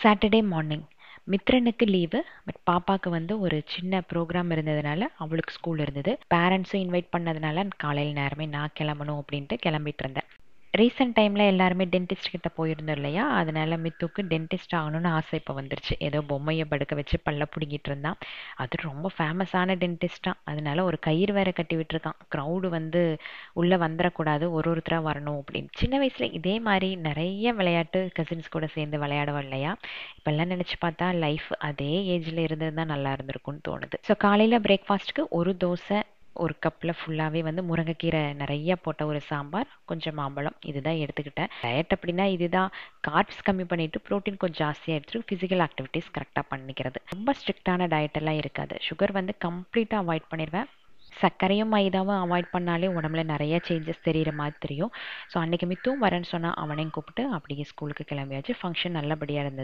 Saturday morning மித்ரனுக்கு leave. But பாப்பாவுக்கு வந்து ஒரு சின்ன ப்ரோக்ராம் இருந்ததுனால அவளுக்கு ஸ்கூல் இருந்தது. பேரண்ட்ஸும் இன்வைட் பண்ணதுனால காலையில் நேரமே நான் கிளம்பணும் அப்படின்ட்டு கிளம்பிட்டு இருந்தேன். ரீசெண்ட் டைமில் எல்லாருமே டென்டிஸ்ட் கிட்ட போயிருந்தோம் இல்லையா, அதனால மித்துக்கு டென்டிஸ்ட் ஆகணும்னு ஆசை இப்போ வந்துருச்சு. ஏதோ பொம்மையை படுக்க வச்சு பல்ல பிடுங்கிட்டு இருந்தான். அது ரொம்ப ஃபேமஸான டென்டிஸ்டாக, அதனால ஒரு கயிறு வேற கட்டி விட்டுருக்கான். க்ரௌடு வந்து உள்ளே வந்துடக்கூடாது, ஒருத்தராக வரணும் அப்படின்னு. சின்ன வயசில் இதே மாதிரி நிறைய விளையாட்டு கசின்ஸ் கூட சேர்ந்து விளையாடுவோம் இல்லையா. இப்போல்லாம் நினச்சி பார்த்தா லைஃப் அதே ஏஜில் இருந்தது தான் நல்லா இருந்திருக்கும்னு தோணுது. ஸோ காலையில் பிரேக்ஃபாஸ்ட்டுக்கு ஒரு தோசை, ஒரு கப்பில் ஃபுல்லாகவே வந்து முருங்கைக்கீரை நிறைய போட்ட ஒரு சாம்பார், கொஞ்சம் மாம்பழம், இதுதான் எடுத்துக்கிட்டேன். டயட் அப்படின்னா இதுதான். கார்ப்ஸ் கம்மி பண்ணிவிட்டு ப்ரோட்டீன் கொஞ்சம் ஜாஸ்தியாக எடுத்துட்டு ஃபிசிக்கல் ஆக்டிவிட்டீஸ் கரெக்டாக பண்ணிக்கிறது. ரொம்ப ஸ்ட்ரிக்டான டயட்டெல்லாம் இருக்காது. சுகர் வந்து கம்ப்ளீட்டாக அவாய்ட் பண்ணிடுவேன். சர்க்கரையும் மைதாவும் அவாய்ட் பண்ணாலே உடம்புல நிறைய சேஞ்சஸ் தெரிகிற மாதிரி தெரியும். ஸோ அன்றைக்கி மித்தும் வரேன்னு சொன்னால் அவனையும் கூப்பிட்டு அப்படியே ஸ்கூலுக்கு கிளம்பியாச்சு. ஃபங்க்ஷன் நல்லபடியாக இருந்தது.